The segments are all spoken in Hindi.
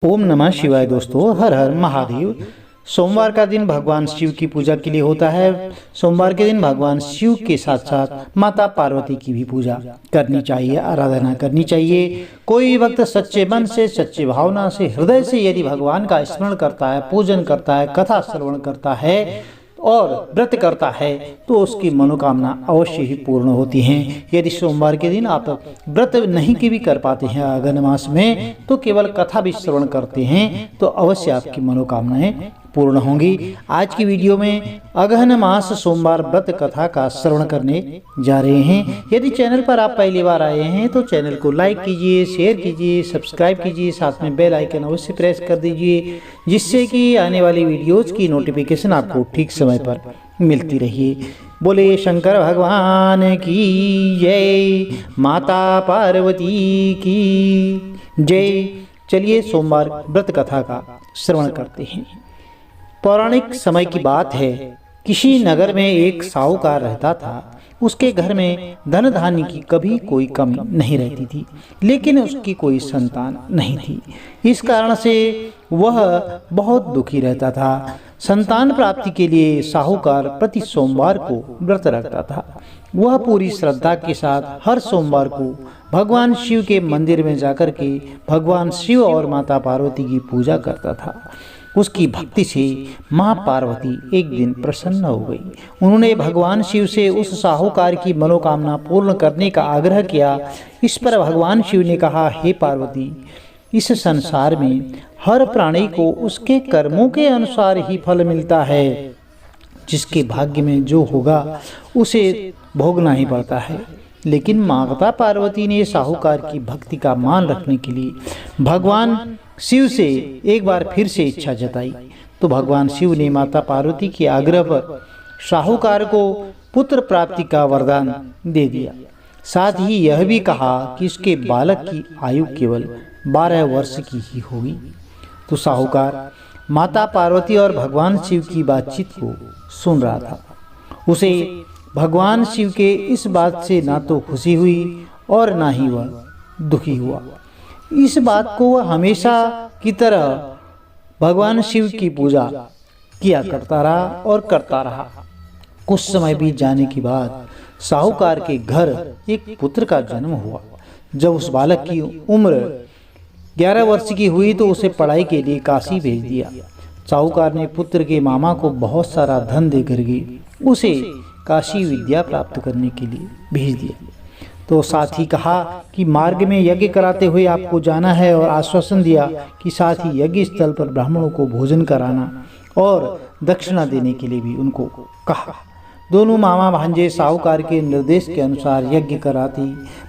ओम नमः शिवाय। दोस्तों, हर हर महादेव। सोमवार का दिन भगवान शिव की पूजा के लिए होता है। सोमवार के दिन भगवान शिव के साथ साथ माता पार्वती की भी पूजा करनी चाहिए, आराधना करनी चाहिए। कोई भक्त सच्चे मन से, सच्चे भावना से, हृदय से यदि भगवान का स्मरण करता है, पूजन करता है, कथा श्रवण करता है और व्रत करता है तो उसकी मनोकामना अवश्य ही पूर्ण होती हैं। यदि सोमवार के दिन आप व्रत नहीं की भी कर पाते हैं अगहन मास में, तो केवल कथा भी श्रवण करते हैं तो अवश्य आपकी मनोकामनाएं पूर्ण होंगी। आज की वीडियो में अगहन मास सोमवार व्रत कथा का श्रवण करने जा रहे हैं। यदि चैनल पर आप पहली बार आए हैं तो चैनल को लाइक कीजिए, शेयर कीजिए, सब्सक्राइब कीजिए, साथ में बेल आइकन अवश्य प्रेस कर दीजिए, जिससे कि आने वाली वीडियोज की नोटिफिकेशन आपको ठीक समय पर मिलती रहिए। बोले शंकर भगवान की जय, माता पार्वती की जय। चलिए सोमवार व्रत कथा का श्रवण करते हैं। पौराणिक समय की बात है। किसी नगर में एक साहूकार रहता था। उसके घर में धन धान्य की कभी कोई कमी नहीं रहती थी, लेकिन उसकी कोई संतान नहीं थी। इस कारण से वह बहुत दुखी रहता था। संतान प्राप्ति के लिए साहूकार प्रति सोमवार को व्रत रखता था। वह पूरी श्रद्धा के साथ हर सोमवार को भगवान शिव के मंदिर में जाकर के भगवान शिव और माता पार्वती की पूजा करता था। उसकी भक्ति से माँ पार्वती एक दिन प्रसन्न हो गई। उन्होंने भगवान शिव से उस साहूकार की मनोकामना पूर्ण करने का आग्रह किया। इस पर भगवान शिव ने कहा, हे पार्वती, इस संसार में हर प्राणी को उसके कर्मों के अनुसार ही फल मिलता है। जिसके भाग्य में जो होगा उसे भोगना ही पड़ता है। लेकिन माता पार्वती ने साहूकार की भक्ति का मान रखने के लिए भगवान शिव से एक बार फिर से इच्छा जताई। तो भगवान शिव ने माता पार्वती के आग्रह पर साहूकार को पुत्र प्राप्ति का वरदान दे दिया। साथ ही यह भी कहा कि उसके बालक की आयु केवल 12 वर्ष की ही होगी। तो साहूकार माता पार्वती और भगवान शिव की बातचीत को सुन रहा था। उसे भगवान शिव के इस बात से ना तो खुशी हुई और ना ही वह दुखी हुआ। इस बात को वह हमेशा की तरह भगवान शिव की पूजा किया करता रहा और करता रहा। कुछ समय बीत जाने के बाद साहूकार के घर एक पुत्र का जन्म हुआ। जब उस बालक की उम्र 11 वर्ष की हुई तो उसे पढ़ाई के लिए काशी भेज दिया। साहूकार ने पुत्र के मामा को बहुत सारा धन देकर के उसे काशी विद्या प्राप्त करने के लिए भेज दिया। तो साथ ही कहा कि मार्ग में यज्ञ कराते हुए आपको जाना है और आश्वासन दिया कि साथ ही यज्ञ स्थल पर ब्राह्मणों को भोजन कराना और दक्षिणा देने के लिए भी उनको कहा। दोनों मामा भांजे साहूकार के निर्देश के अनुसार यज्ञ कराते,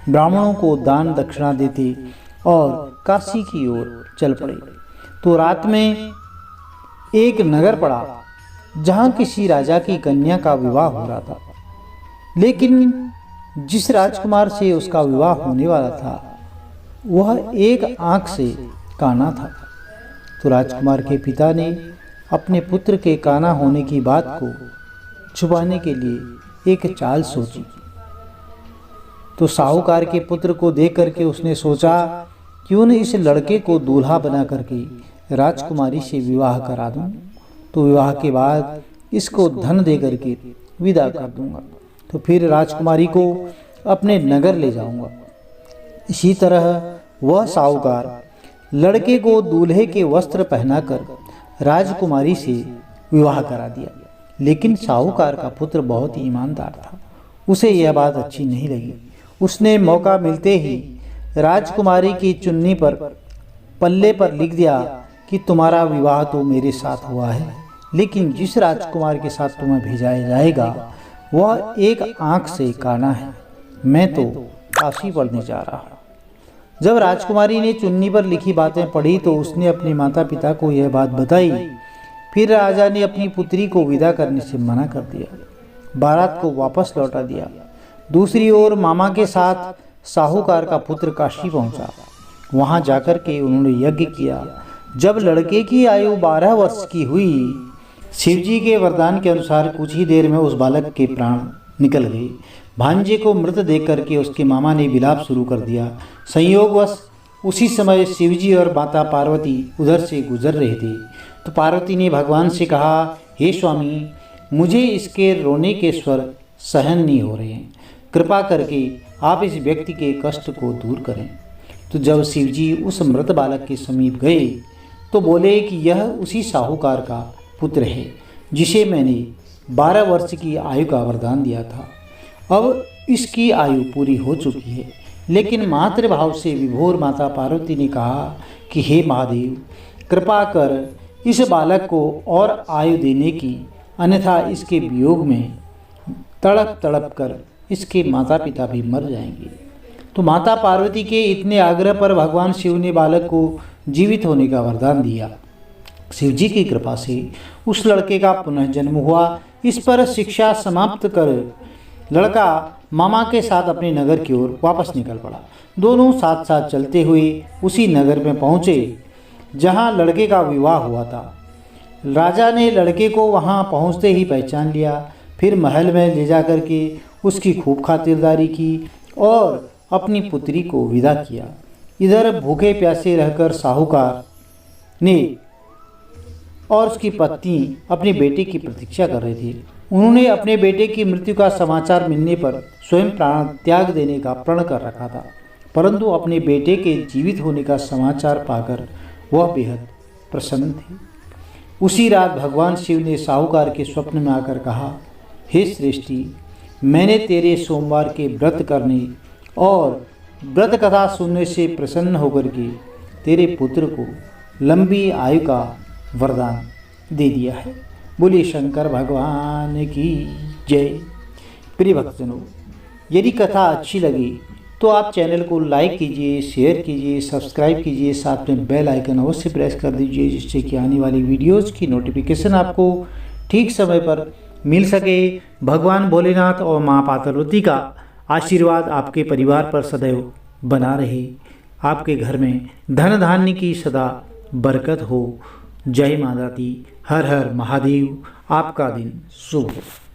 ब्राह्मणों को दान दक्षिणा देते और काशी की ओर चल पड़े। तो रात में एक नगर पड़ा जहाँ किसी राजा की कन्या का विवाह हो रहा था, लेकिन जिस राजकुमार से उसका विवाह होने वाला था वह एक आंख से काना था। तो राजकुमार के पिता ने अपने पुत्र के काना होने की बात को छुपाने के लिए एक चाल सोची। तो साहूकार के पुत्र को देख करके उसने सोचा, क्यों न इस लड़के को दूल्हा बना करके राजकुमारी से विवाह करा दूं, तो विवाह के बाद इसको धन दे करके विदा कर दूंगा, तो फिर राजकुमारी को अपने नगर ले जाऊंगा। इसी तरह वह साहूकार लड़के को दूल्हे के वस्त्र पहनाकर राजकुमारी से विवाह करा दिया। लेकिन साहूकार का पुत्र बहुत ही ईमानदार था। उसे यह बात अच्छी नहीं लगी। उसने मौका मिलते ही राजकुमारी की चुन्नी पर पल्ले पर लिख दिया कि तुम्हारा विवाह तो मेरे साथ हुआ है, लेकिन जिस राजकुमार के साथ तुम्हें भेजा जाएगा वह एक आंख से काना है। मैं तो काशी पढ़ने जा रहा हूँ। जब राजकुमारी ने चुन्नी पर लिखी बातें पढ़ी तो उसने अपने माता पिता को यह बात बताई। फिर राजा ने अपनी पुत्री को विदा करने से मना कर दिया, बारात को वापस लौटा दिया। दूसरी ओर मामा के साथ साहूकार का पुत्र काशी पहुंचा। वहां जाकर के उन्होंने यज्ञ किया। जब लड़के की आयु 12 वर्ष की हुई, शिवजी के वरदान के अनुसार कुछ ही देर में उस बालक के प्राण निकल गए। भांजे को मृत देख करके उसके मामा ने विलाप शुरू कर दिया। संयोगवश उसी समय शिवजी और माता पार्वती उधर से गुजर रहे थे। तो पार्वती ने भगवान से कहा, हे स्वामी, मुझे इसके रोने के स्वर सहन नहीं हो रहे हैं, कृपा करके आप इस व्यक्ति के कष्ट को दूर करें। तो जब शिवजी उस मृत बालक के समीप गए तो बोले कि यह उसी साहूकार का पुत्र है जिसे मैंने 12 वर्ष की आयु का वरदान दिया था। अब इसकी आयु पूरी हो चुकी है। लेकिन मातृभाव से विभोर माता पार्वती ने कहा कि हे महादेव, कृपा कर इस बालक को और आयु देने की, अन्यथा इसके वियोग में तड़प तड़प कर इसके माता पिता भी मर जाएंगे। तो माता पार्वती के इतने आग्रह पर भगवान शिव ने बालक को जीवित होने का वरदान दिया। शिव जी की कृपा से उस लड़के का पुनः जन्म हुआ। इस पर शिक्षा समाप्त कर लड़का मामा के साथ अपने नगर की ओर वापस निकल पड़ा। दोनों साथ साथ चलते हुए उसी नगर में पहुँचे जहाँ लड़के का विवाह हुआ था। राजा ने लड़के को वहाँ पहुँचते ही पहचान लिया। फिर महल में ले जा कर के उसकी खूब खातिरदारी की और अपनी पुत्री को विदा किया। इधर भूखे प्यासे रहकर साहूकार ने और उसकी पत्नी अपने बेटे की प्रतीक्षा कर रहे थे। उन्होंने अपने बेटे की मृत्यु का समाचार मिलने पर स्वयं प्राण त्याग देने का प्रण कर रखा था, परंतु अपने बेटे के जीवित होने का समाचार पाकर वह बेहद प्रसन्न थे। उसी रात भगवान शिव ने साहूकार के स्वप्न में आकर कहा, हे श्रेष्ठी, मैंने तेरे सोमवार के व्रत करने और व्रत कथा सुनने से प्रसन्न होकर के तेरे पुत्र को लंबी आयु का वरदान दे दिया है। बोलिए शंकर भगवान की जय। प्रिय भक्तजनों, यदि कथा अच्छी लगी तो आप चैनल को लाइक कीजिए, शेयर कीजिए, सब्सक्राइब कीजिए, साथ में बेल आइकन अवश्य प्रेस कर दीजिए, जिससे कि आने वाली वीडियोज़ की नोटिफिकेशन आपको ठीक समय पर मिल सके। भगवान भोलेनाथ और माँ पार्वती का आशीर्वाद आपके परिवार पर सदैव बना रहे। आपके घर में धन धान्य की सदा बरकत हो। जय माता दी। हर हर महादेव। आपका दिन शुभ हो।